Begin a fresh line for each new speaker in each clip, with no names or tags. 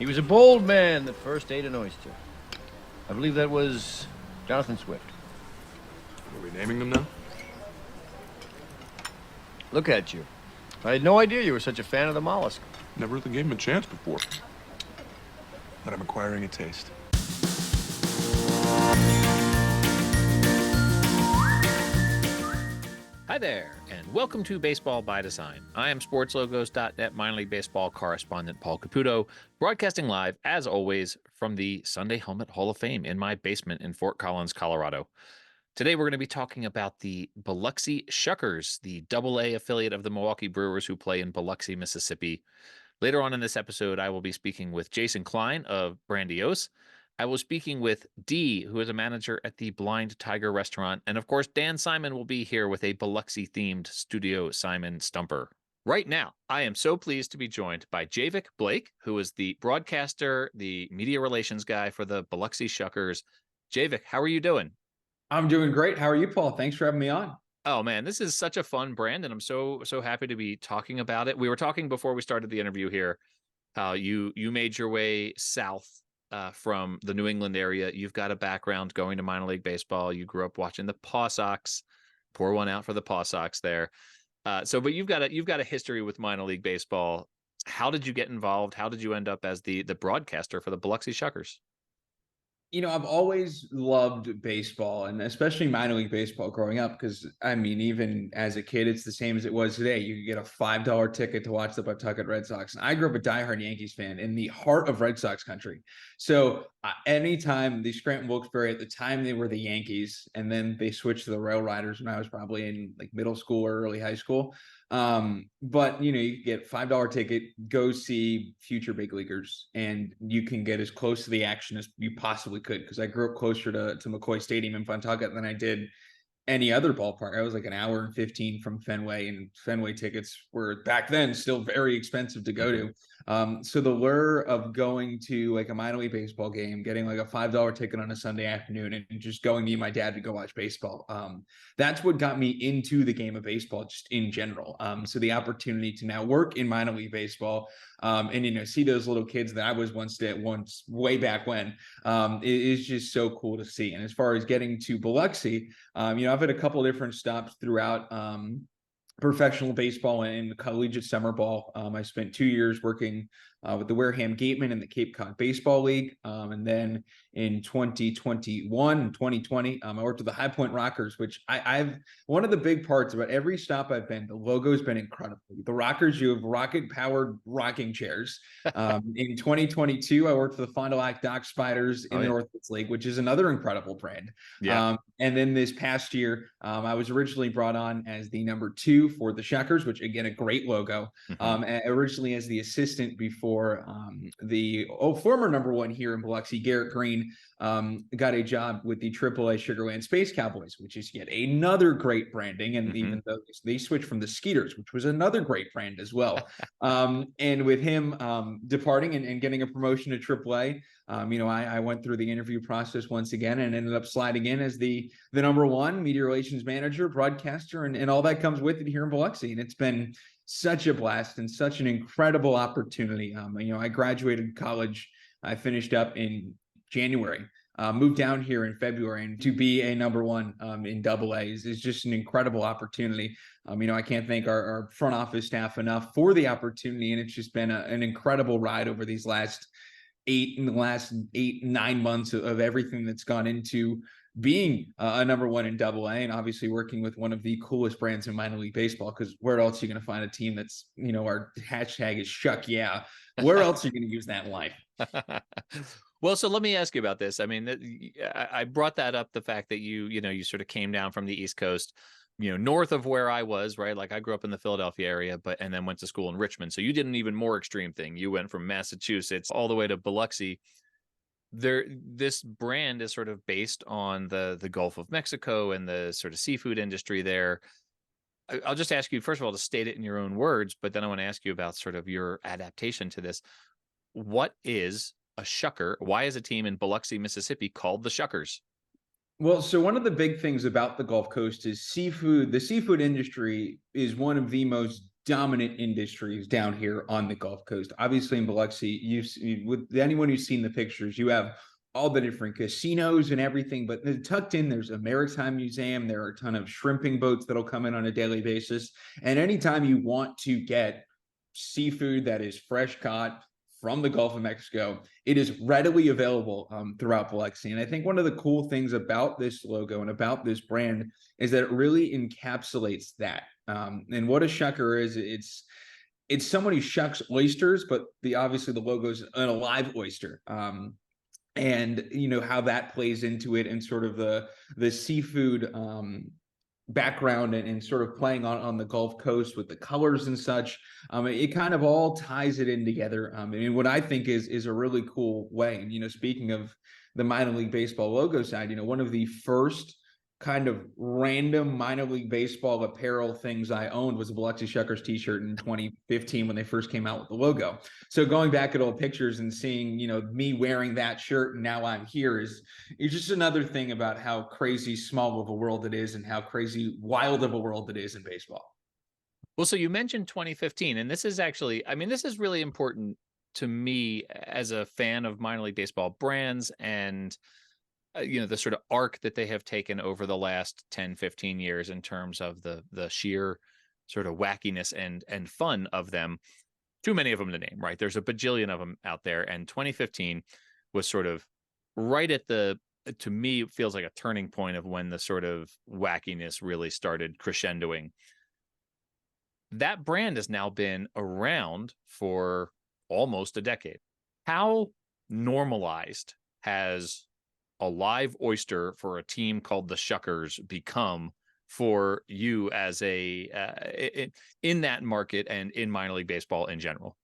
He was a bold man that first ate an oyster. I believe that was Jonathan Swift.
Are we naming them now?
Look at you. I had no idea you were such a fan of the mollusk.
Never really gave him a chance before. But I'm acquiring a taste.
Hi there, and welcome to Baseball by Design. I am SportsLogos.net minor league baseball correspondent Paul Caputo, broadcasting live, as always, from the Sunday Helmet Hall of Fame in my basement in Fort Collins, Colorado. Today, we're going to be talking about the Biloxi Shuckers, the Double-A affiliate of the Milwaukee Brewers who play in Biloxi, Mississippi. Later on in this episode, I will be speaking with Jason Klein of Brandiose. I was speaking with Dee, who is a manager at the Blind Tiger restaurant. And of course, Dan Simon will be here with a Biloxi-themed Studio Simon Stumper. Right now, I am so pleased to be joined by Javik Blake, who is the broadcaster, the media relations guy for the Biloxi Shuckers. Javik, how are you doing?
I'm doing great. How are you, Paul? Thanks for having me on.
Oh man, this is such a fun brand, and I'm so happy to be talking about it. We were talking before we started the interview here how you made your way south from the New England area. You've got a background going to minor league baseball. You grew up watching the Paw Sox. Pour one out for the Paw Sox there. But you've got a history with minor league baseball. How did you get involved? How did you end up as the broadcaster for the Biloxi Shuckers?
You know, I've always loved baseball, and especially minor league baseball growing up, because I mean, even as a kid, it's the same as it was today. You could get a $5 ticket to watch the Pawtucket Red Sox. And I grew up a diehard Yankees fan in the heart of Red Sox country. So anytime the Scranton Wilkes-Barre, at the time they were the Yankees, and then they switched to the Rail Riders when I was probably in like middle school or early high school. But you know, you get $5 ticket, go see future big leaguers, and you can get as close to the action as you possibly could. Because I grew up closer to McCoy Stadium in Pawtucket than I did any other ballpark. I was like an hour and 15 from Fenway, and Fenway tickets were back then still very expensive to go to. So the lure of going to like a minor league baseball game, getting like a $5 ticket on a Sunday afternoon, and just going me and my dad to go watch baseball. That's what got me into the game of baseball just in general. So the opportunity to now work in minor league baseball, and, you know, see those little kids that I was once way back when, is just so cool to see. And as far as getting to Biloxi, you know, I've had a couple of different stops throughout professional baseball and collegiate summer ball. I spent 2 years working with the Wareham Gatemen in the Cape Cod Baseball League. And then in 2021 and 2020, I worked with the High Point Rockers, which I've one of the big parts about every stop I've been, the logo's been incredible. The Rockers, you have rocket-powered rocking chairs. In 2022, I worked for the Fond du Lac Dock Spiders in the Northwoods League, which is another incredible brand.
Yeah.
And then this past year, I was originally brought on as the number 2 for the Shuckers, which again, a great logo. Originally as the assistant before the former number 1 here in Biloxi, Garrett Green, got a job with the Triple-A Sugarland Space Cowboys, which is yet another great branding. And even though they switched from the Skeeters, which was another great brand as well. And with him departing and getting a promotion to Triple-A, you know, I went through the interview process once again and ended up sliding in as the number 1 media relations manager, broadcaster, and all that comes with it here in Biloxi. And it's been such a blast and such an incredible opportunity. You know, I graduated college. I finished up in January, moved down here in February, and to be a number 1 in Double-A is just an incredible opportunity. You know, I can't thank our front office staff enough for the opportunity, and it's just been an incredible ride over these last 9 months of everything that's gone into being a number 1 in Double-A, and obviously working with one of the coolest brands in minor league baseball, because where else are you going to find a team that's, you know, our hashtag is Shuck Yeah. Where else are you going to use that in life?
Well, so let me ask you about this. I mean, I brought that up, the fact that you sort of came down from the East Coast, you know, north of where I was, right? Like I grew up in the Philadelphia area, and then went to school in Richmond. So you did an even more extreme thing. You went from Massachusetts all the way to Biloxi. This brand is sort of based on the Gulf of Mexico and the sort of seafood industry there. I'll just ask you, first of all, to state it in your own words, but then I want to ask you about sort of your adaptation to this. What is a shucker? Why is a team in Biloxi, Mississippi called the Shuckers?
Well, so one of the big things about the Gulf Coast is seafood. The seafood industry is one of the most dominant industries down here on the Gulf Coast. Obviously, in Biloxi, with anyone who's seen the pictures, you have all the different casinos and everything, but tucked in, there's a maritime museum. There are a ton of shrimping boats that'll come in on a daily basis. And anytime you want to get seafood that is fresh caught from the Gulf of Mexico, it is readily available throughout Biloxi. And I think one of the cool things about this logo and about this brand is that it really encapsulates that. And what a shucker is, it's someone who shucks oysters, but obviously the logo is an alive oyster. And how that plays into it, and sort of the seafood background, and sort of playing on the Gulf Coast with the colors and such. It kind of all ties it in together. And what I think is a really cool way. And speaking of the minor league baseball logo side, one of the first kind of random minor league baseball apparel things I owned was a Biloxi Shuckers t-shirt in 2015 when they first came out with the logo. So going back at old pictures and seeing, me wearing that shirt and now I'm here is just another thing about how crazy small of a world it is and how crazy wild of a world it is in baseball.
Well, so you mentioned 2015, and this is actually, I mean, this is really important to me as a fan of minor league baseball brands, and the sort of arc that they have taken over the last 10, 15 years in terms of the sheer sort of wackiness and fun of them. Too many of them to name, right? There's a bajillion of them out there. And 2015 was sort of right at to me, it feels like a turning point of when the sort of wackiness really started crescendoing. That brand has now been around for almost a decade. How normalized has a live oyster for a team called the Shuckers become for you as in that market and in minor league baseball in general?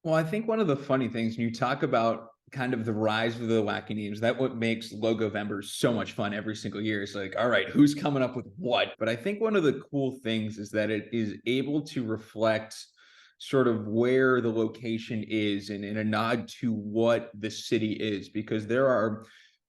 Well, I think one of the funny things when you talk about kind of the rise of the wacky names, that what makes Logovember so much fun every single year is like, all right, who's coming up with what? But I think one of the cool things is that it is able to reflect sort of where the location is, and in a nod to what the city is, because there are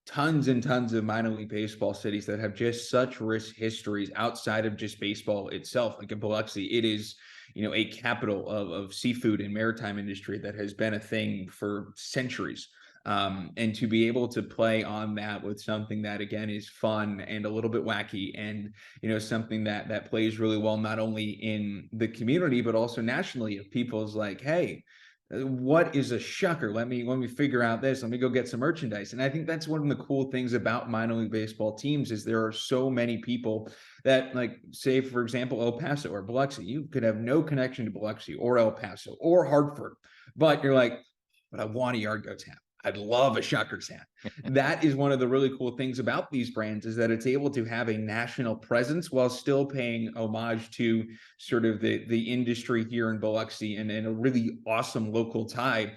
tons and tons of minor league baseball cities that have just such rich histories outside of just baseball itself. Like in Biloxi, it is, a capital of seafood and maritime industry that has been a thing for centuries. And to be able to play on that with something that, again, is fun and a little bit wacky, and something that plays really well not only in the community but also nationally. If people's like, hey, what is a shucker? Let me figure out this. Let me go get some merchandise. And I think that's one of the cool things about minor league baseball teams is there are so many people that, like, say, for example, El Paso or Biloxi. You could have no connection to Biloxi or El Paso or Hartford, but you're like, but I want a Yard Goats hat. I'd love a Shuckers hat. That is one of the really cool things about these brands, is that it's able to have a national presence while still paying homage to sort of the industry here in Biloxi, and a really awesome local tie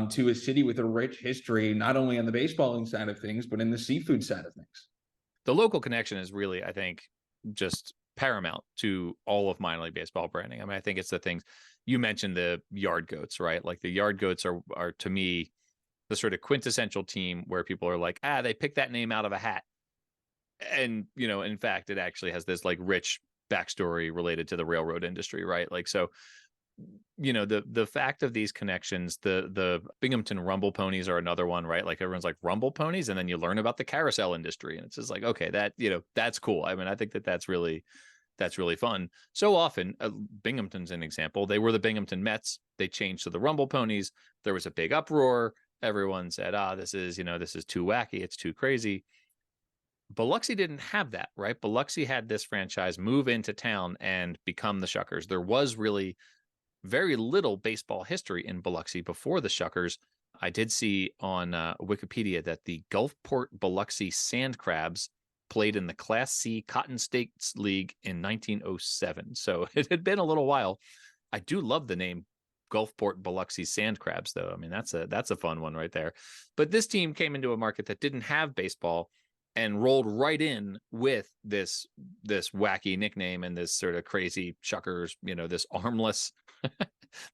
to a city with a rich history, not only on the baseballing side of things, but in the seafood side of things.
The local connection is really, I think, just paramount to all of minor league baseball branding. I mean, I think it's the things you mentioned, the Yard Goats, right? Like the Yard Goats are to me the sort of quintessential team where people are like, they picked that name out of a hat. And, in fact, it actually has this like rich backstory related to the railroad industry, right? Like, so, the fact of these connections, the Binghamton Rumble Ponies are another one, right? Like everyone's like, Rumble Ponies, and then you learn about the carousel industry, and it's just like, okay, that, that's cool. I mean, I think that's really fun. So often, Binghamton's an example. They were the Binghamton Mets. They changed to the Rumble Ponies. There was a big uproar. Everyone said, this is too wacky. It's too crazy. Biloxi didn't have that, right? Biloxi had this franchise move into town and become the Shuckers. There was really very little baseball history in Biloxi before the Shuckers. I did see on Wikipedia that the Gulfport Biloxi Sand Crabs played in the Class C Cotton States League in 1907. So it had been a little while. I do love the name Gulfport Biloxi Sand Crabs, though. I mean, that's a fun one right there. But this team came into a market that didn't have baseball and rolled right in with this wacky nickname and this sort of crazy Shuckers,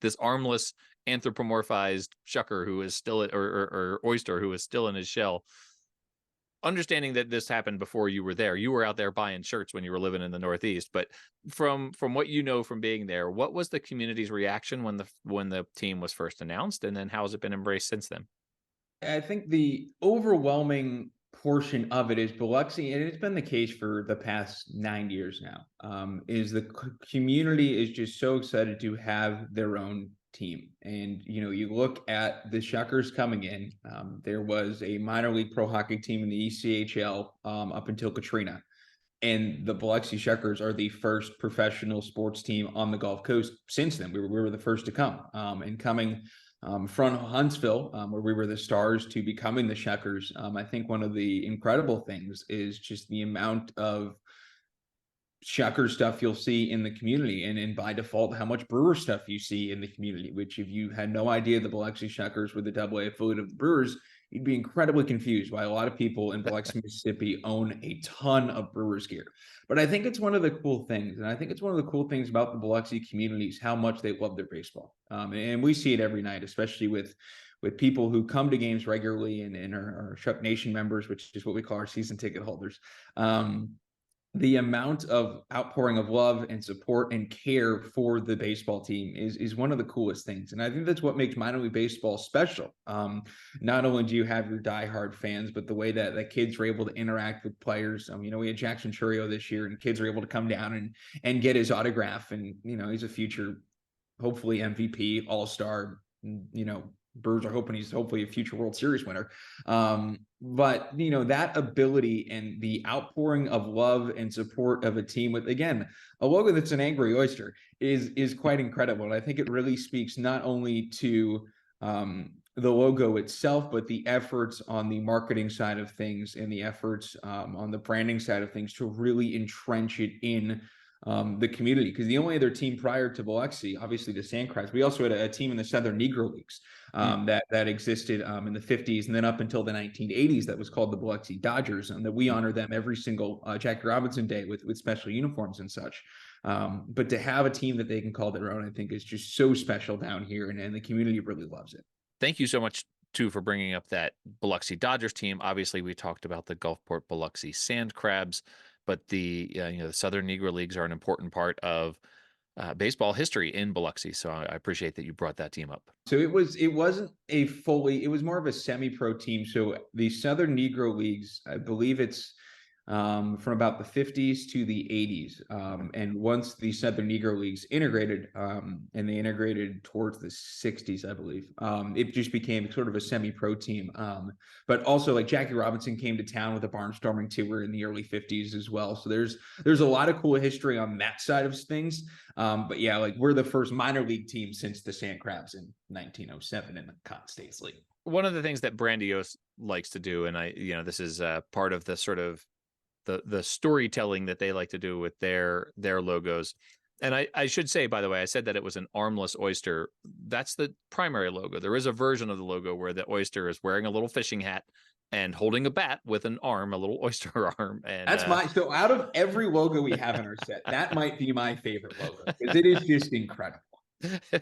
this armless anthropomorphized shucker who is still or oyster who is still in his shell. understanding that this happened before you were there, you were out there buying shirts when you were living in the Northeast. But from what you know from being there, what was the community's reaction when the team was first announced, and then how has it been embraced since then?
I think the overwhelming portion of it is Biloxi, and it's been the case for the past 9 years now, is the community is just so excited to have their own team. And, you look at the Shuckers coming in, there was a minor league pro hockey team in the ECHL up until Katrina. And the Biloxi Shuckers are the first professional sports team on the Gulf Coast since then. We were the first to come, and coming from Huntsville, where we were the Stars, to becoming the Shuckers. I think one of the incredible things is just the amount of Shucker stuff you'll see in the community, and by default, how much Brewer stuff you see in the community, which if you had no idea the Biloxi Shuckers were the Double-A affiliate of the Brewers, you'd be incredibly confused why a lot of people in Biloxi, Mississippi own a ton of Brewers gear. But I think it's one of the cool things, and I think it's one of the cool things about the Biloxi community is how much they love their baseball. And we see it every night, especially with people who come to games regularly and are Shuck Nation members, which is what we call our season ticket holders. The amount of outpouring of love and support and care for the baseball team is one of the coolest things. And I think that's what makes minor league baseball special. Not only do you have your diehard fans, but the way that the kids are able to interact with players. We had Jackson Churio this year, and kids are able to come down and get his autograph. And, he's a future, hopefully MVP, all-star, Brewers are hoping he's hopefully a future World Series winner. But that ability and the outpouring of love and support of a team with, again, a logo that's an angry oyster is quite incredible. And I think it really speaks not only to the logo itself, but the efforts on the marketing side of things and the efforts on the branding side of things to really entrench it in the community. Because the only other team prior to Biloxi, obviously the Sandcrabs, we also had a team in the Southern Negro Leagues that existed in the 50s and then up until the 1980s that was called the Biloxi Dodgers, and that we honor them every single Jackie Robinson Day with special uniforms and such. But to have a team that they can call their own, I think is just so special down here, and the community really loves it.
Thank you so much, too, for bringing up that Biloxi Dodgers team. Obviously, we talked about the Gulfport Biloxi Sandcrabs, but the Southern Negro Leagues are an important part of baseball history in Biloxi. So I appreciate that you brought that team up.
So it wasn't it was more of a semi-pro team. So the Southern Negro Leagues, I believe it's from about the 50s to the 80s. And once the Southern Negro Leagues integrated, and they integrated towards the 60s, I believe, it just became sort of a semi-pro team. But also, like, Jackie Robinson came to town with a barnstorming tour in the early 50s as well. So there's a lot of cool history on that side of things. But yeah, like, we're the first minor league team since the Sandcrabs in 1907 in the Cotton States League.
One of the things that Brandiose likes to do, and this is part of the sort of the storytelling that they like to do with their logos. And I should say, by the way, I said that it was an armless oyster. That's the primary logo. There is a version of the logo where the oyster is wearing a little fishing hat and holding a bat with an arm, a little oyster arm. And
that's so out of every logo we have in our set, that might be my favorite logo, because it is just incredible.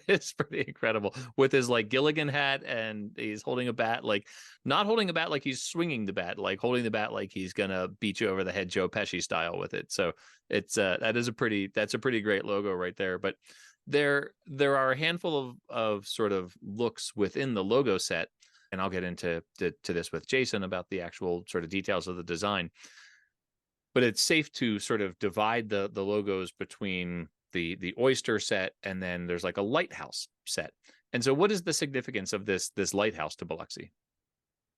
It's pretty incredible with his like Gilligan hat, and he's holding a bat, like not holding a bat like he's swinging the bat, like holding the bat like he's gonna beat you over the head Joe Pesci style with it. So it's that's a pretty great logo right there. But there are a handful of sort of looks within the logo set, and I'll get into this with Jason about the actual sort of details of the design. But it's safe to sort of divide the logos between the oyster set, and then there's like a lighthouse set. And so what is the significance of this lighthouse to Biloxi?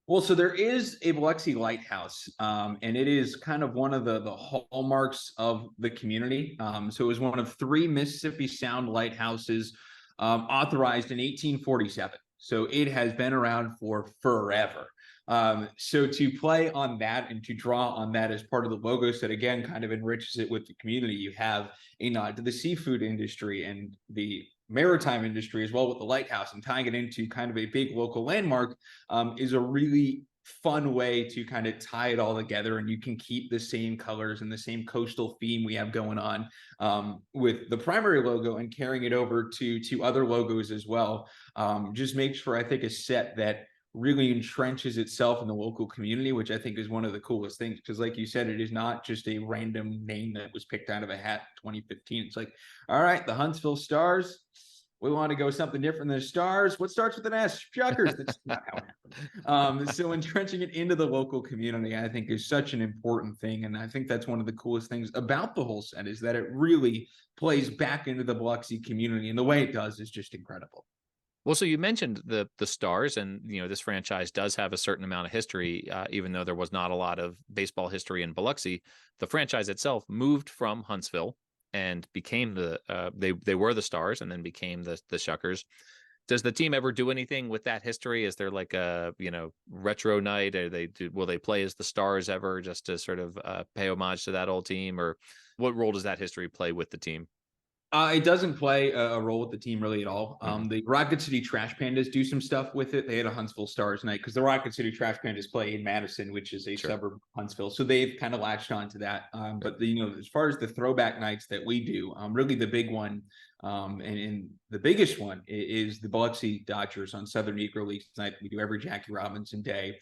Well, so there is a Biloxi lighthouse, and it is kind of one of the hallmarks of the community. So it was one of 3 Mississippi Sound lighthouses authorized in 1847. So it has been around for forever. So to play on that and to draw on that as part of the logo set, again, kind of enriches it with the community. You have a nod to the seafood industry and the maritime industry as well with the lighthouse, and tying it into kind of a big local landmark is a really fun way to kind of tie it all together. And you can keep the same colors and the same coastal theme we have going on with the primary logo, and carrying it over to other logos as well. Just makes for, I think, a set that really entrenches itself in the local community, which I think is one of the coolest things. Because, like you said, it is not just a random name that was picked out of a hat in 2015. It's like, all right, the Huntsville Stars. We want to go something different than the Stars. What starts with an S? Shuckers. That's not how it happened. So entrenching it into the local community, I think, is such an important thing. And I think that's one of the coolest things about the whole set is that it really plays back into the Biloxi community. And the way it does is just incredible.
Well, so you mentioned the Stars, and this franchise does have a certain amount of history, even though there was not a lot of baseball history in Biloxi. The franchise itself moved from Huntsville and became they were the Stars, and then became the Shuckers. Does the team ever do anything with that history? Is there like a retro night? Will they play as the Stars ever, just to sort of pay homage to that old team, or what role does that history play with the team?
It doesn't play a role with the team really at all. The Rocket City Trash Pandas do some stuff with it. They had a Huntsville Stars night because the Rocket City Trash Pandas play in Madison, which is a suburb of Huntsville. So they've kind of latched on to that. But as far as the throwback nights that we do, really the big one and the biggest one is the Biloxi Dodgers on Southern Negro League night. We do every Jackie Robinson day.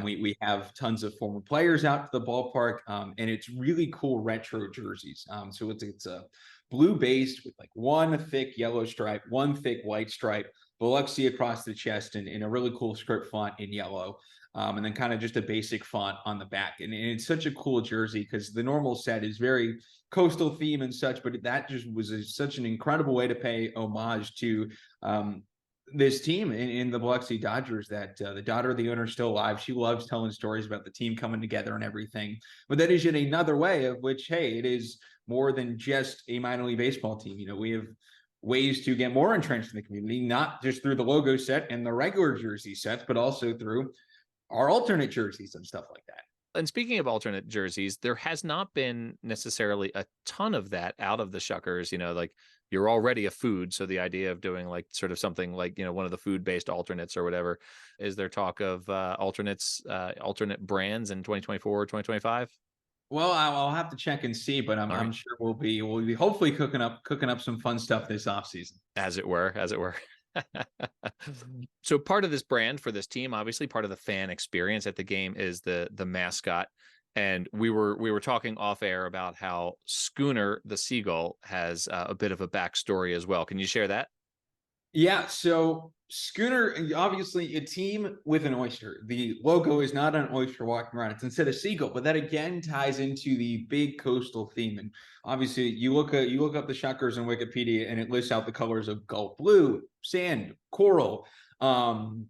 We have tons of former players out to the ballpark, and it's really cool retro jerseys. So it's a blue based with like one thick yellow stripe, one thick white stripe, Biloxi across the chest, and in a really cool script font in yellow. And then kind of just a basic font on the back. And it's such a cool jersey because the normal set is very coastal theme and such, but that just was such an incredible way to pay homage to this team in the Biloxi Dodgers that the daughter of the owner is still alive. She loves telling stories about the team coming together and everything. But that is yet another way of which, hey, it is more than just a minor league baseball team. We have ways to get more entrenched in the community, not just through the logo set and the regular jersey sets, but also through our alternate jerseys and stuff like that.
And speaking of alternate jerseys, there has not been necessarily a ton of that out of the Shuckers. Like you're already a food, so the idea of doing like sort of something like one of the food-based alternates or whatever. Is there talk of alternate brands in 2024 or 2025?
Well, I'll have to check and see, but I'm sure we'll be hopefully cooking up some fun stuff this offseason.
As it were. So part of this brand for this team, obviously part of the fan experience at the game, is the mascot. And we were talking off air about how Schooner the seagull has a bit of a backstory as well. Can you share that?
Yeah, so Schooner, obviously a team with an oyster. The logo is not an oyster walking around. It's instead a seagull, but that again ties into the big coastal theme. And obviously you look up the Shuckers in Wikipedia and it lists out the colors of Gulf blue, sand, coral. And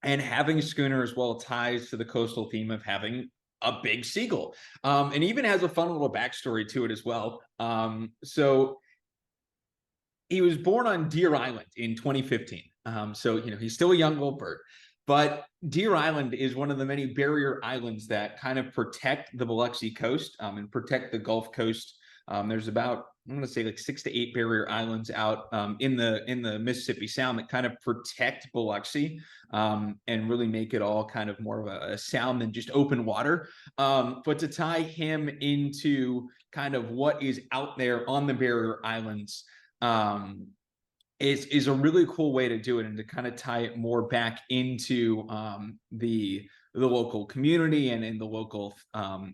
having a schooner as well ties to the coastal theme of having a big seagull. And even has a fun little backstory to it as well. So he was born on Deer Island in 2015. So he's still a young little bird. But Deer Island is one of the many barrier islands that kind of protect the Biloxi coast and protect the Gulf Coast. There's about, I'm going to say like 6 to 8 barrier islands out in the Mississippi Sound that kind of protect Biloxi and really make it all kind of more of a sound than just open water. But to tie him into kind of what is out there on the barrier islands is a really cool way to do it, and to kind of tie it more back into the local community and in the local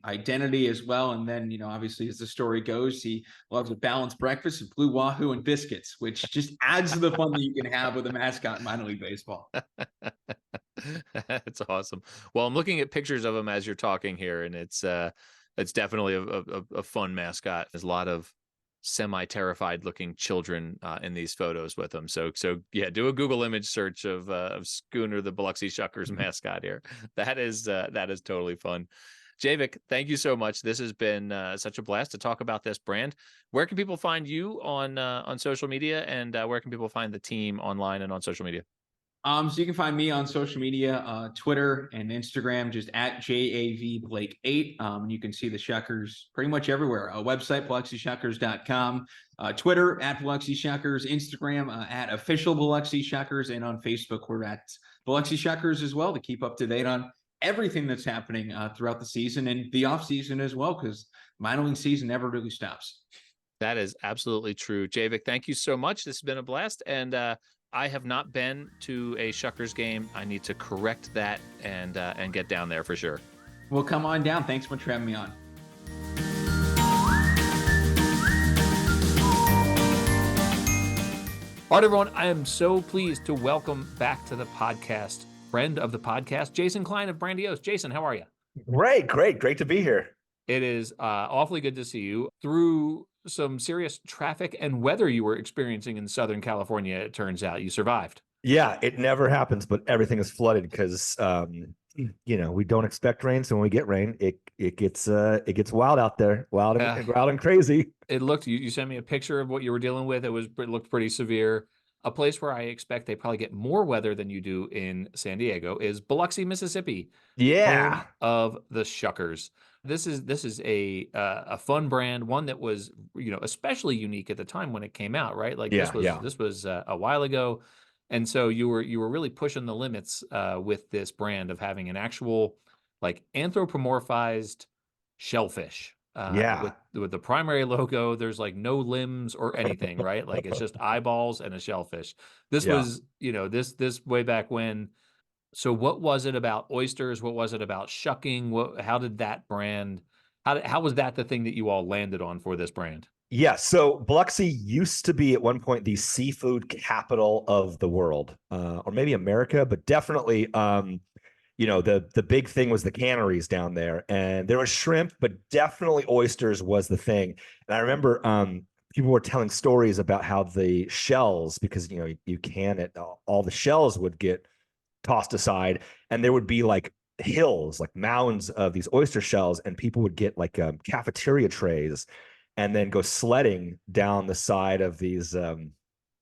identity as well. And then, obviously, as the story goes, he loves a balanced breakfast of blue wahoo and biscuits, which just adds to the fun that you can have with a mascot in minor league baseball.
That's awesome. Well, I'm looking at pictures of him as you're talking here, and it's definitely a fun mascot. There's a lot of semi-terrified looking children in these photos with them. So yeah, do a Google image search of Schooner the Biloxi Shuckers mascot here. That is totally fun. Javik, thank you so much. This has been such a blast to talk about this brand. Where can people find you on social media, and where can people find the team online and on social media?
So you can find me on social media, Twitter and Instagram, just at JAVBlake8. You can see the Shuckers pretty much everywhere. Website, BiloxiShuckers.com, Twitter at Biloxi Shuckers, Instagram at official Biloxi Shuckers, and on Facebook, we're at Biloxi Shuckers as well, to keep up to date on everything that's happening throughout the season and the off season as well, because minor league season never really stops.
That is absolutely true. Javik, thank you so much. This has been a blast. And I have not been to a Shuckers game. I need to correct that and get down there for sure.
Well, come on down. Thanks so much for having me on.
All right, everyone, I am so pleased to welcome back to the podcast, friend of the podcast, Jason Klein of Brandiose. Jason, how are you?
Great to be here.
It is awfully good to see you. Through some serious traffic and weather you were experiencing in Southern California, it turns out you survived.
Yeah, it never happens, but everything is flooded because we don't expect rain. So when we get rain, it gets wild out there, wild and crazy.
It looked. You sent me a picture of what you were dealing with. It looked pretty severe. A place where I expect they probably get more weather than you do in San Diego is Biloxi, Mississippi.
Yeah,
home of the Shuckers. This is a fun brand, one that was especially unique at the time when it came out, right? Like this was a while ago, and so you were really pushing the limits with this brand of having an actual like anthropomorphized shellfish. With the primary logo, there's like no limbs or anything, right? Like it's just eyeballs and a shellfish. This was this way back when. So what was it about oysters? What was it about shucking? How did that brand, how was that the thing that you all landed on for this brand?
Yeah. So Biloxi used to be at one point the seafood capital of the world, or maybe America, but definitely, the big thing was the canneries down there, and there was shrimp, but definitely oysters was the thing. And I remember people were telling stories about how the shells, because you can it, all the shells would get tossed aside, and there would be like hills, like mounds of these oyster shells, and people would get like cafeteria trays and then go sledding down the side of these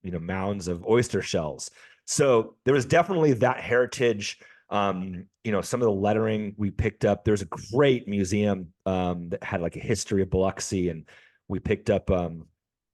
mounds of oyster shells. So there was definitely that heritage. Some of the lettering we picked up. There's a great museum that had like a history of Biloxi, and we picked up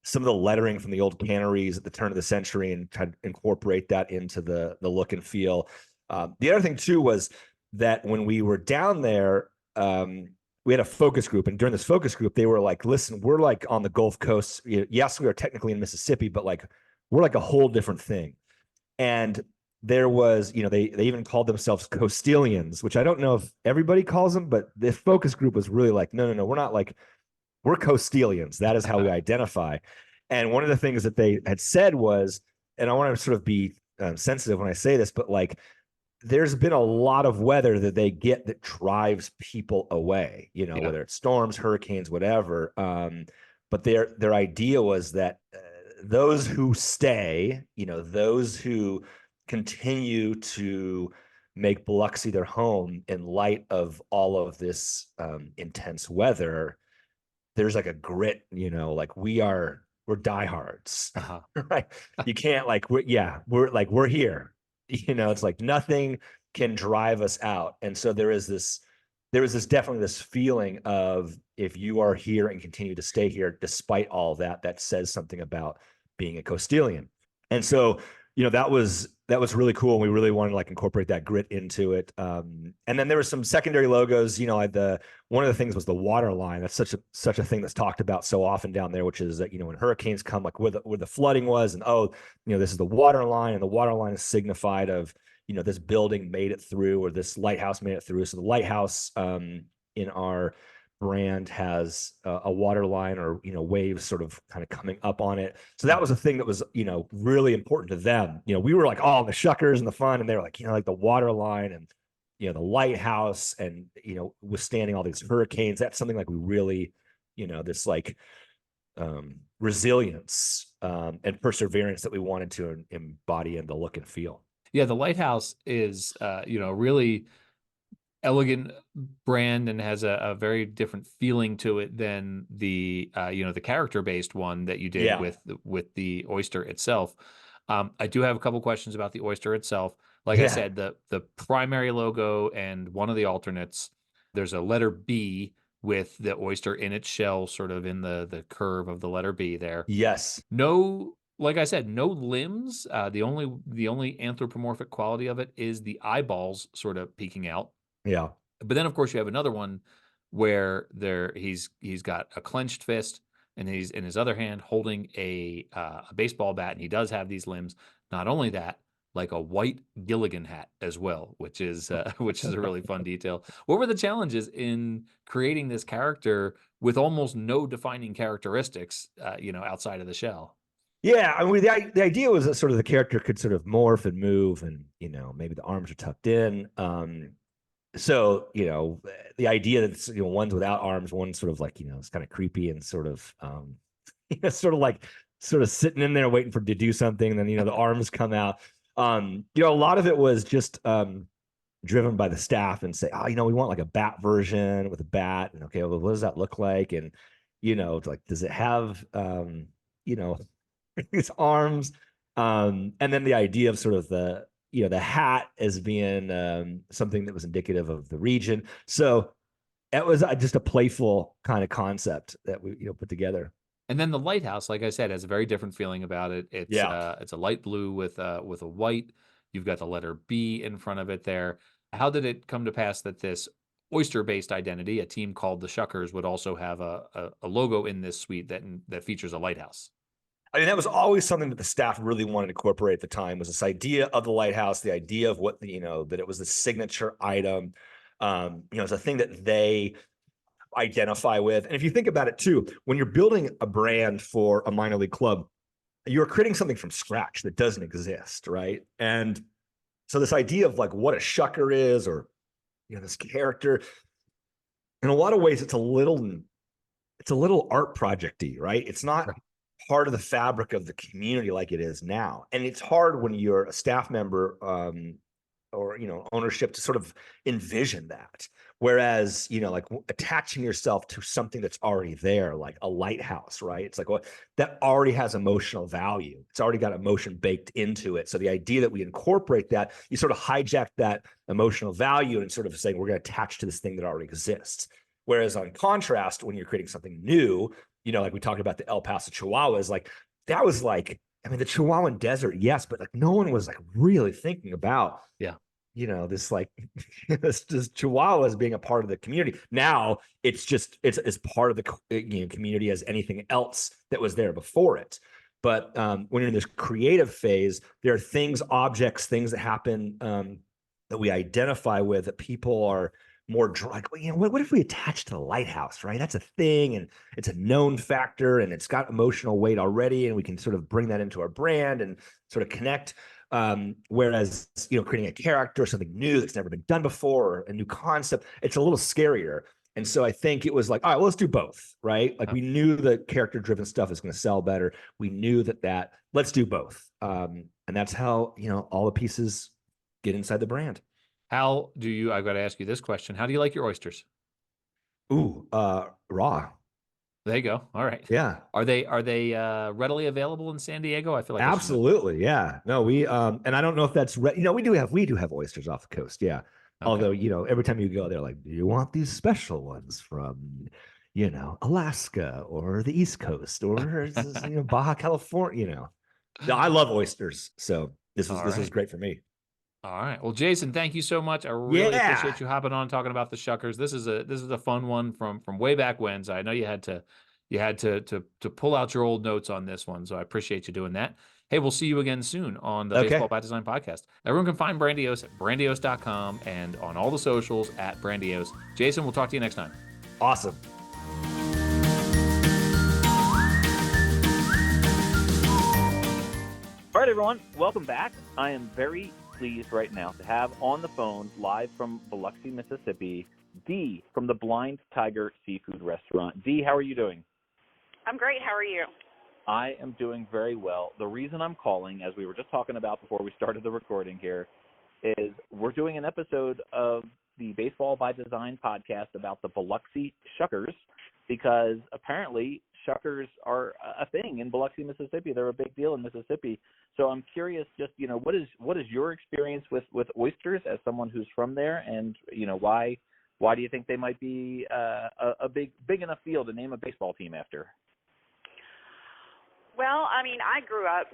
some of the lettering from the old canneries at the turn of the century and tried to incorporate that into the look and feel. The other thing too was that when we were down there, we had a focus group, and during this focus group, they were like, "Listen, we're like on the Gulf Coast. Yes, we are technically in Mississippi, but like we're like a whole different thing." And there was, they even called themselves Coastilians, which I don't know if everybody calls them, but the focus group was really like, no, we're not like. We're Coastilians. That is how we identify. And one of the things that they had said was, and I want to sort of be sensitive when I say this, but like there's been a lot of weather that they get that drives people away, whether it's storms, hurricanes, whatever. But their idea was that those who stay, those who continue to make Biloxi their home in light of all of this intense weather, there's like a grit, like we're diehards, right? You can't we're here, it's like nothing can drive us out. And so there was definitely this feeling of, if you are here and continue to stay here, despite all that says something about being a Coastilian. And so, that was really cool. And we really wanted to like incorporate that grit into it. And then there were some secondary logos, one of the things was the water line. That's such a thing that's talked about so often down there, which is that, when hurricanes come, like where the flooding was, and this is the water line, and the water line is signified of, this building made it through, or this lighthouse made it through. So the lighthouse in our brand has a water line, or waves sort of kind of coming up on it. So that was a thing that was really important to them. We were like all the Shuckers and the fun, and they were like like the water line and the lighthouse, and withstanding all these hurricanes. That's something like we really this like resilience and perseverance that we wanted to embody in the look and feel.
Yeah, the lighthouse is really elegant brand and has a very different feeling to it than the the character based one that you did with the oyster itself. I do have a couple questions about the oyster itself. Like I said, the primary logo and one of the alternates, there's a letter B with the oyster in its shell, sort of in the curve of the letter B there.
Yes.
No, like I said, no limbs. The only anthropomorphic quality of it is the eyeballs sort of peeking out.
Yeah.
But then, of course, you have another one where he's got a clenched fist, and he's in his other hand holding a baseball bat, and he does have these limbs. Not only that, like a white Gilligan hat as well, which is which is a really fun detail. What were the challenges in creating this character with almost no defining characteristics, outside of the shell?
Yeah, I mean, the idea was that sort of the character could sort of morph and move, and maybe the arms are tucked in. So the idea that one's without arms, one's sort of like it's kind of creepy and sort of sort of like sort of sitting in there waiting for to do something, and then the arms come out. A lot of it was just driven by the staff and say, oh, we want like a bat version with a bat, and okay, well, what does that look like? And like, does it have his arms, and then the idea of sort of the hat as being something that was indicative of the region. So it was just a playful kind of concept that we put together.
And then the lighthouse, like I said, has a very different feeling about it. It's a light blue with a white. You've got the letter B in front of it there. How did it come to pass that this oyster-based identity, a team called the Shuckers, would also have a logo in this suite that features a lighthouse?
I mean, that was always something that the staff really wanted to incorporate at the time, was this idea of the lighthouse, the idea of what that it was the signature item. It's a thing that they identify with. And if you think about it too, when you're building a brand for a minor league club, you're creating something from scratch that doesn't exist, right? And so this idea of like what a shucker is, or this character, in a lot of ways, it's a little art projecty, right? It's not part of the fabric of the community like it is now. And it's hard when you're a staff member or ownership to sort of envision that. Whereas like attaching yourself to something that's already there, like a lighthouse, right? It's like, well, that already has emotional value. It's already got emotion baked into it. So the idea that we incorporate that, you sort of hijack that emotional value and sort of saying we're going to attach to this thing that already exists. Whereas on contrast, when you're creating something new, like we talked about the El Paso Chihuahuas, like that was like, I mean, the Chihuahuan desert, yes, but like no one was like really thinking about, this like this Chihuahuas being a part of the community. Now it's just it's as part of the community as anything else that was there before it. But when you're in this creative phase, there are things, objects, things that happen that we identify with, that people are more like, what if we attach to the lighthouse, right? That's a thing, and it's a known factor, and it's got emotional weight already, and we can sort of bring that into our brand and sort of connect. Whereas, creating a character, something new that's never been done before, or a new concept, it's a little scarier. And so I think it was like, all right, well, let's do both, right? Like we knew the character-driven stuff is going to sell better. We knew that let's do both. And that's how, all the pieces get inside the brand.
I've got to ask you this question. How do you like your oysters?
Ooh, raw.
There you go. All right.
Yeah.
Are they readily available in San Diego? I feel like
absolutely. Yeah. No, we and I don't know if that's we do have oysters off the coast. Yeah. Okay. Although, every time you go, they're like, do you want these special ones from, Alaska or the East Coast or Baja California, No, I love oysters. So this was great for me.
All right. Well, Jason, thank you so much. I really appreciate you hopping on and talking about the Shuckers. This is a fun one from way back when. So I know you had to pull out your old notes on this one. So I appreciate you doing that. Hey, we'll see you again soon on the Baseball by Design podcast. Everyone can find Brandios at brandios.com and on all the socials at Brandios. Jason, we'll talk to you next time.
Awesome.
All right, everyone. Welcome back. I am very pleased right now to have on the phone, live from Biloxi, Mississippi, Dee from the Blind Tiger Seafood Restaurant. Dee, how are you doing?
I'm great. How are you?
I am doing very well. The reason I'm calling, as we were just talking about before we started the recording here, is we're doing an episode of the Baseball by Design podcast about the Biloxi Shuckers, because apparently Shuckers are a thing in Biloxi, Mississippi. They're a big deal in Mississippi. So I'm curious, just, what is your experience with oysters as someone who's from there, and, why do you think they might be a big enough field to name a baseball team after?
Well, I mean, I grew up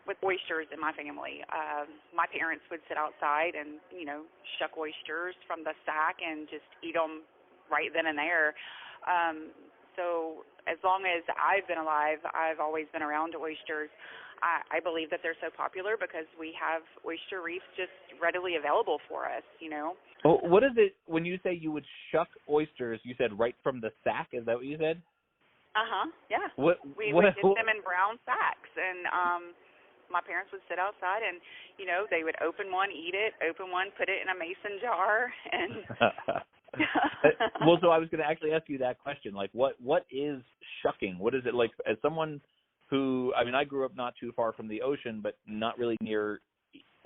with oysters in my family. My parents would sit outside and, shuck oysters from the sack and just eat them right then and there. So as long as I've been alive, I've always been around oysters. I believe that they're so popular because we have oyster reefs just readily available for us, you know.
Well, what is it when you say you would shuck oysters? You said right from the sack. Is that what you said?
Yeah. We
what,
would get them in brown sacks, and my parents would sit outside, and you know, they would open one, eat it, open one, put it in a mason jar, and.
Well, so I was going to actually ask you that question. Like, what is shucking? What is it like? As someone who, I mean, I grew up not too far from the ocean, but not really near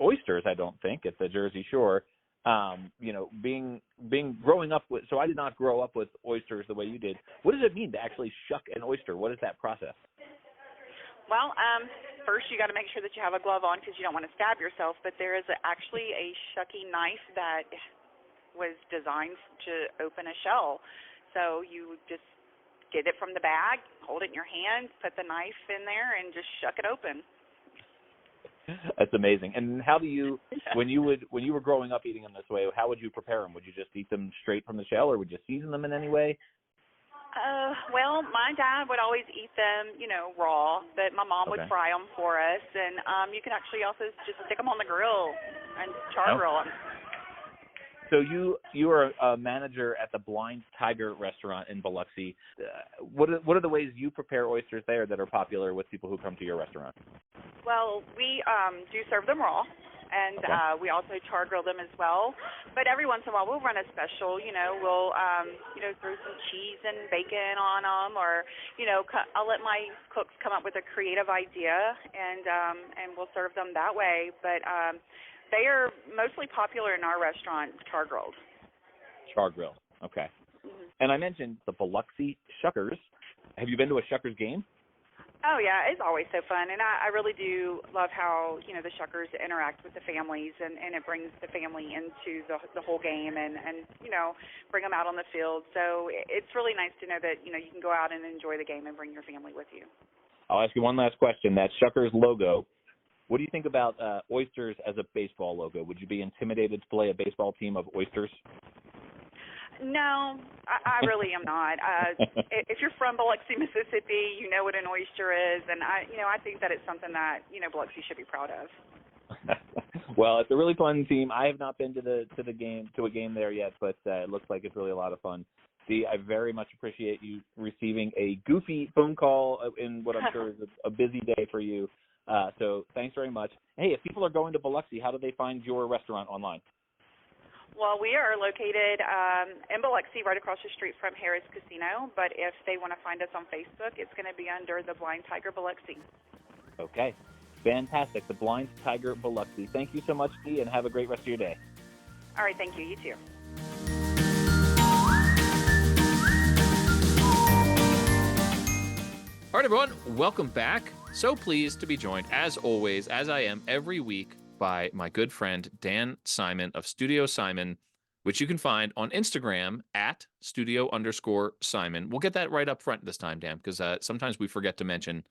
oysters. I don't think at the Jersey Shore. You know, growing up with, so I did not grow up with oysters the way you did. What does it mean to actually shuck an oyster? What is that process?
Well, first you got to make sure that you have a glove on because you don't want to stab yourself. But there is actually a shucking knife that was designed to open a shell. So you just get it from the bag, hold it in your hand, put the knife in there, and just shuck it open.
That's amazing. And how do you, when you were growing up eating them this way, how would you prepare them? Would you just eat them straight from the shell, or would you season them in any way?
Well, my dad would always eat them, you know, raw, but my mom would fry them for us, and you can actually also just stick them on the grill and char grill them.
So you are a manager at the Blind Tiger restaurant in Biloxi. What are the ways you prepare oysters there that are popular with people who come to your restaurant?
Well, we do serve them raw, and we also char grill them as well. But every once in a while, we'll run a special. You know, we'll throw some cheese and bacon on them, or you know, I'll let my cooks come up with a creative idea, and we'll serve them that way. But they are mostly popular in our restaurant, char grilled.
Char grill, okay. Mm-hmm. And I mentioned the Biloxi Shuckers. Have you been to a Shuckers game?
Oh, yeah, it's always so fun. And I really do love how, you know, the Shuckers interact with the families, and it brings the family into the whole game and, you know, bring them out on the field. So it's really nice to know that, you know, you can go out and enjoy the game and bring your family with you.
I'll ask you one last question. That Shuckers logo, what do you think about oysters as a baseball logo? Would you be intimidated to play a baseball team of oysters?
No, I really am not. If you're from Biloxi, Mississippi, you know what an oyster is, and I think that it's something that, you know, Biloxi should be proud of.
Well, it's a really fun team. I have not been to a game there yet, but it looks like it's really a lot of fun. Dee, I very much appreciate you receiving a goofy phone call in what I'm sure is a busy day for you. So thanks very much. Hey, if people are going to Biloxi, how do they find your restaurant online?
Well, we are located in Biloxi, right across the street from Harris Casino. But if they want to find us on Facebook, it's going to be under the Blind Tiger Biloxi.
Okay. Fantastic. The Blind Tiger Biloxi. Thank you so much, Dee, and have a great rest of your day.
All right. Thank you. You too.
All right, everyone. Welcome back. So pleased to be joined, as always, as I am every week, by my good friend Dan Simon of Studio Simon, which you can find on Instagram at @studio_Simon. We'll get that right up front this time, Dan, because sometimes we forget to mention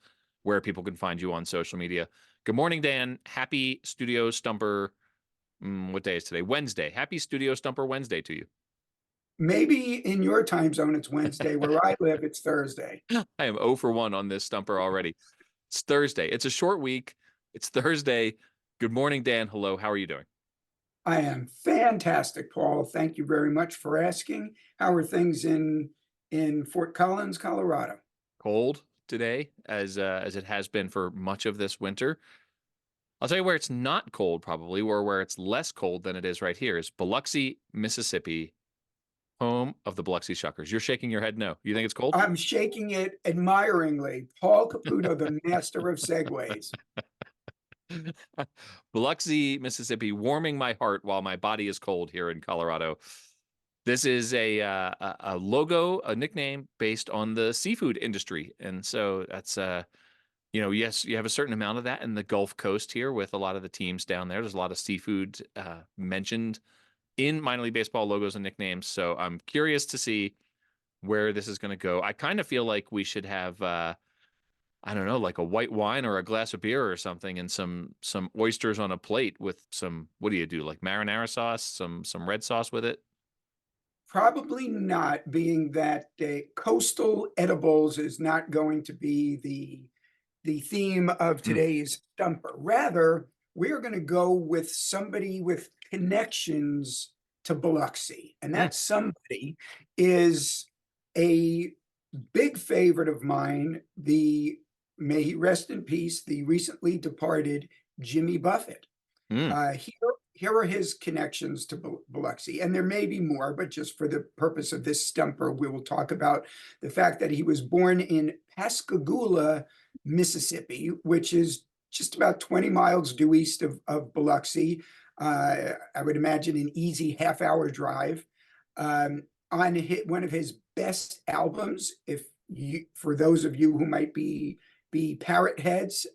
where people can find you on social media. Good morning, Dan. Happy Studio Stumper. What day is today? Wednesday. Happy Studio Stumper Wednesday to you.
Maybe in your time zone it's Wednesday. Where I live, it's Thursday.
I am 0 for 1 on this stumper already. It's Thursday. It's a short week. It's Thursday. Good morning, Dan. Hello. How are you doing?
I am fantastic, Paul. Thank you very much for asking. How are things in Fort Collins, Colorado?
Cold today, as it has been for much of this winter. I'll tell you where it's not cold, probably, or where it's less cold than it is right here, is Biloxi, Mississippi, home of the Biloxi Shuckers. You're shaking your head no. You think it's cold?
I'm shaking it admiringly. Paul Caputo, the master of segues.
Biloxi, Mississippi, warming my heart while my body is cold here in Colorado. This is a logo, a nickname based on the seafood industry, and so that's yes, you have a certain amount of that in the Gulf Coast here with a lot of the teams down there. There's a lot of seafood mentioned in minor league baseball logos and nicknames. So I'm curious to see where this is going to go. I kind of feel like we should have I don't know, like a white wine or a glass of beer or something, and some oysters on a plate with some, what do you do, like marinara sauce, some red sauce with it?
Probably not, being that coastal edibles is not going to be the theme of today's stumper. Rather, we are going to go with somebody with connections to Biloxi, and that somebody is a big favorite of mine. May he rest in peace, the recently departed Jimmy Buffett. Here are his connections to Biloxi, and there may be more, but just for the purpose of this stumper, we will talk about the fact that he was born in Pascagoula, Mississippi, which is just about 20 miles due east of Biloxi. I would imagine an easy half-hour drive. On one of his best albums, for those of you who might be parrot heads,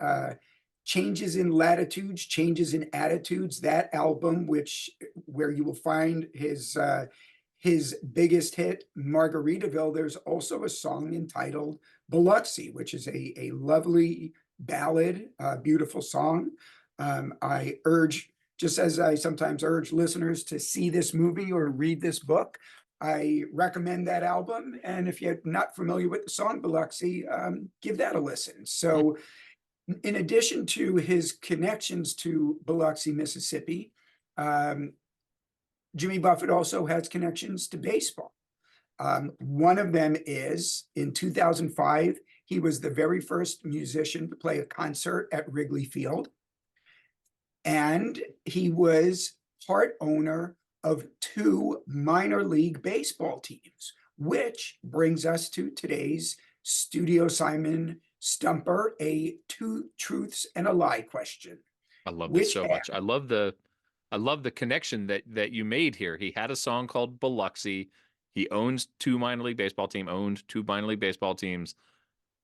Changes in Latitudes, Changes in Attitudes, that album, where you will find his biggest hit, Margaritaville. There's also a song entitled Biloxi, which is a lovely ballad, beautiful song. I urge, just as I sometimes urge listeners to see this movie or read this book, I recommend that album. And if you're not familiar with the song Biloxi, give that a listen. So in addition to his connections to Biloxi, Mississippi, Jimmy Buffett also has connections to baseball. One of them is in 2005, he was the very first musician to play a concert at Wrigley Field. And he was part owner of 2 minor league baseball teams, which brings us to today's Studio Simon Stumper, a 2 truths and a lie question.
I love this so much. I love the connection that you made here. He had a song called Biloxi. He owns 2 minor league baseball teams,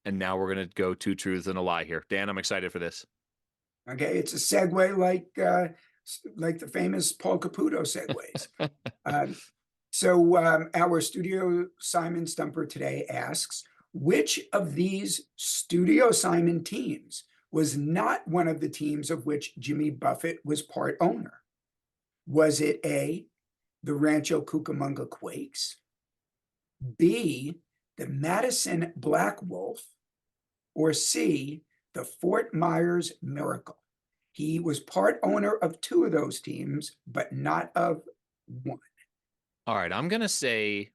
and now we're going to go 2 truths and a lie here. Dan, I'm excited for this.
Okay, it's a segue like the famous Paul Caputo segues. So our Studio Simon Stumper today asks, which of these Studio Simon teams was not one of the teams of which Jimmy Buffett was part owner? Was it A, the Rancho Cucamonga Quakes, B, the Madison Black Wolf, or C, the Fort Myers Miracle? He was part owner of 2 of those teams, but not of 1.
All right, I'm going to say,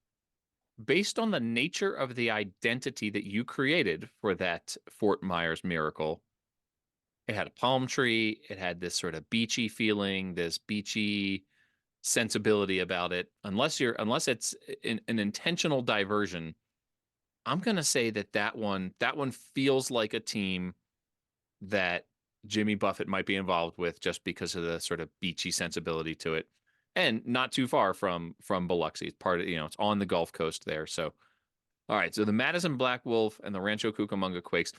based on the nature of the identity that you created for that Fort Myers Miracle, it had a palm tree, it had this sort of beachy feeling, this beachy sensibility about it. Unless it's an intentional diversion, I'm going to say that one feels like a team that Jimmy Buffett might be involved with, just because of the sort of beachy sensibility to it. And not too far from Biloxi. It's part of, it's on the Gulf Coast there. So, all right. So the Madison Black Wolf and the Rancho Cucamonga Quakes.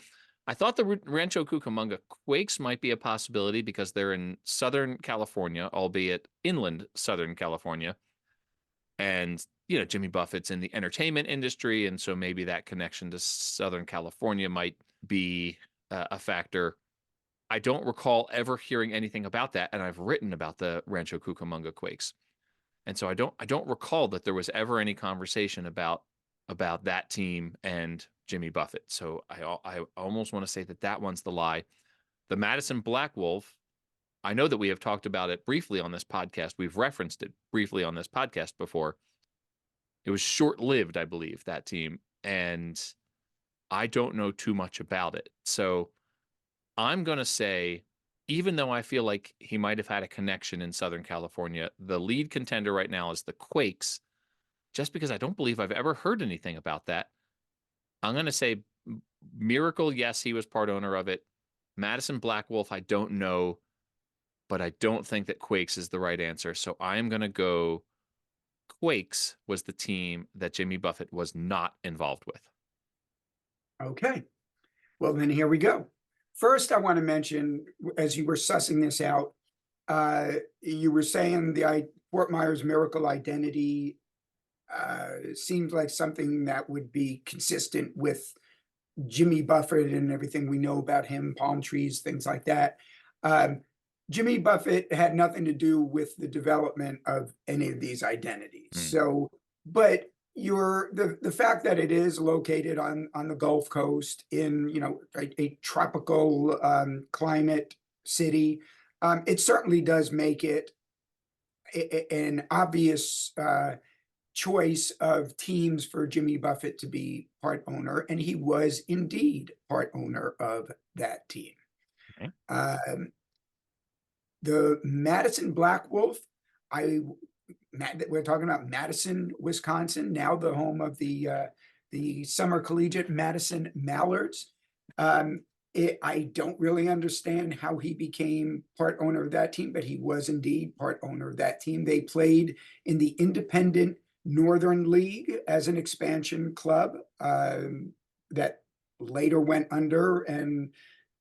I thought the Rancho Cucamonga Quakes might be a possibility because they're in Southern California, albeit inland Southern California. And, Jimmy Buffett's in the entertainment industry. And so maybe that connection to Southern California might be a factor. I don't recall ever hearing anything about that, and I've written about the Rancho Cucamonga Quakes, and so I don't recall that there was ever any conversation about that team and Jimmy Buffett. So I almost want to say that one's the lie. The Madison Black Wolf, I know that we have talked about it briefly on this podcast. We've referenced it briefly on this podcast before. It was short-lived, I believe, that team, and I don't know too much about it. So I'm going to say, even though I feel like he might have had a connection in Southern California, the lead contender right now is the Quakes, just because I don't believe I've ever heard anything about that. I'm going to say Miracle, yes, he was part owner of it. Madison Black Wolf, I don't know, but I don't think that Quakes is the right answer. So I am going to go Quakes was the team that Jimmy Buffett was not involved with.
Okay, well then here we go. First, I want to mention, as you were sussing this out, you were saying the Fort Myers Miracle identity seems like something that would be consistent with Jimmy Buffett and everything we know about him, palm trees, things like that. Jimmy Buffett had nothing to do with the development of any of these identities. So, but the fact that it is located on the Gulf Coast in, you know, a tropical climate city, it certainly does make it an obvious choice of teams for Jimmy Buffett to be part owner, and he was indeed part owner of that team.
Okay.
The Madison Black Wolf, we're talking about Madison, Wisconsin, now the home of the summer collegiate Madison Mallards. I don't really understand how he became part owner of that team, but he was indeed part owner of that team. They played in the Independent Northern League as an expansion club that later went under, and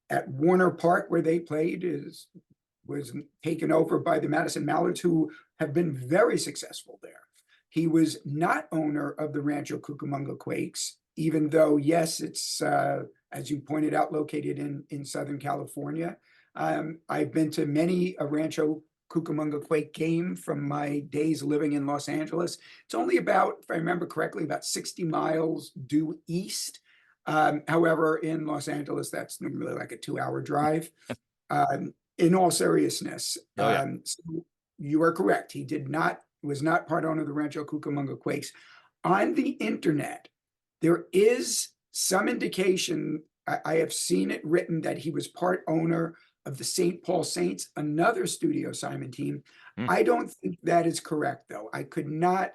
at Warner Park, where they played, was taken over by the Madison Mallards, who have been very successful there. He was not owner of the Rancho Cucamonga Quakes, even though, yes, it's, as you pointed out, located in Southern California. I've been to many a Rancho Cucamonga Quake game from my days living in Los Angeles. It's only about, if I remember correctly, about 60 miles due east. However, in Los Angeles, that's normally like a 2-hour drive. In all seriousness, so you are correct. He was not part owner of the Rancho Cucamonga Quakes. On the internet, there is some indication, I have seen it written, that he was part owner of the St. Paul Saints, another Studio Simon team. I don't think that is correct, though. I could not,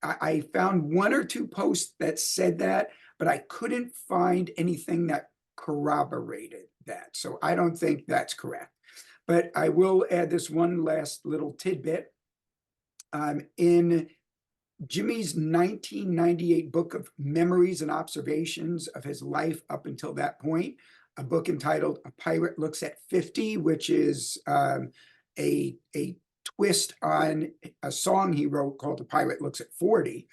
I found 1 or 2 posts that said that, but I couldn't find anything that corroborated that. So I don't think that's correct. But I will add this one last little tidbit. In Jimmy's 1998 book of memories and observations of his life up until that point, a book entitled A Pirate Looks at 50, which is a twist on a song he wrote called A Pirate Looks at 40.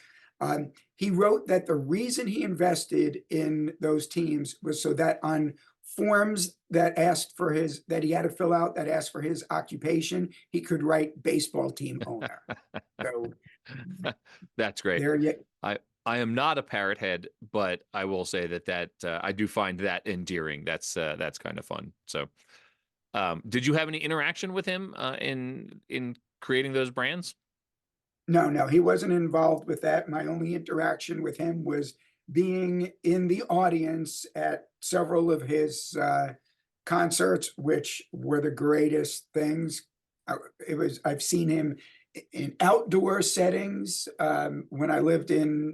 He wrote that the reason he invested in those teams was so that on forms that asked for that he had to fill out, that asked for his occupation, he could write baseball team owner. So
that's great.
There you,
I am not a parrot head, but I will say that I do find that endearing. That's kind of fun. So, did you have any interaction with him in creating those brands?
No, he wasn't involved with that. My only interaction with him was being in the audience at several of his concerts, which were the greatest things. I've seen him in outdoor settings when I lived in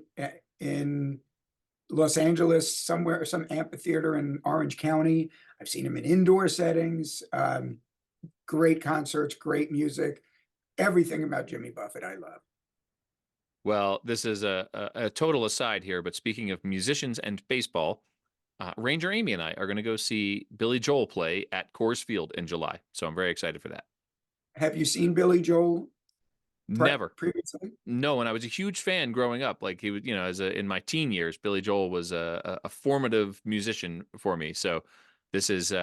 Los Angeles, somewhere, some amphitheater in Orange County. I've seen him in indoor settings. Great concerts, great music. Everything about Jimmy Buffett I love.
Well, this is a total aside here, but speaking of musicians and baseball, Ranger Amy and I are going to go see Billy Joel play at Coors Field in July. So I'm very excited for that.
Have you seen Billy Joel?
Never.
Previously?
No, and I was a huge fan growing up. Like he was, in my teen years, Billy Joel was a formative musician for me. So this is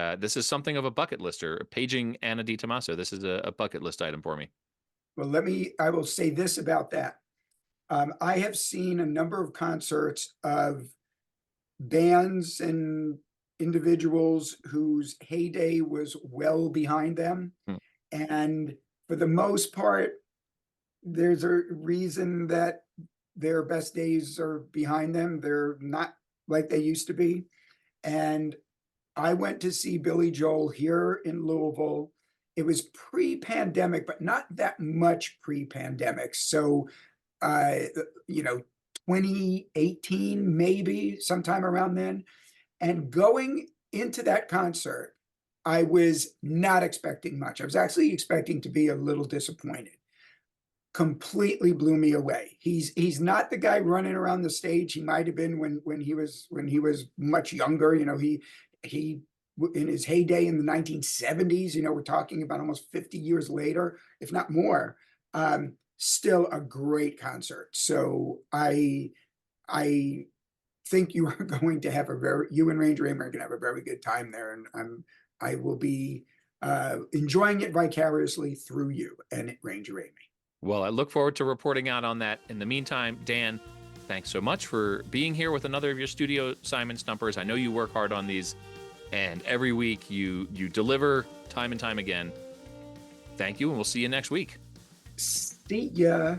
something of a bucket lister. Paging Anna DiTommaso. This is a bucket list item for me.
Well, I will say this about that. I have seen a number of concerts of bands and individuals whose heyday was well behind them. And for the most part, there's a reason that their best days are behind them. They're not like they used to be. And I went to see Billy Joel here in Louisville. It was pre-pandemic, but not that much pre-pandemic. So 2018, maybe sometime around then. And going into that concert, I was not expecting much. I was actually expecting to be a little disappointed. Completely blew me away. He's not the guy running around the stage he might have been when he was much younger. He in his heyday in the 1970s. We're talking about almost 50 years later, if not more. Still a great concert. So I think you are going to have you and Ranger Amy are going to have a very good time there, and I will be enjoying it vicariously through you and Ranger Amy.
Well, I look forward to reporting out on that. In the meantime, Dan, thanks so much for being here with another of your studio Simon Stumpers. I know you work hard on these, and every week you deliver time and time again. Thank you, and we'll see you next week.
See ya.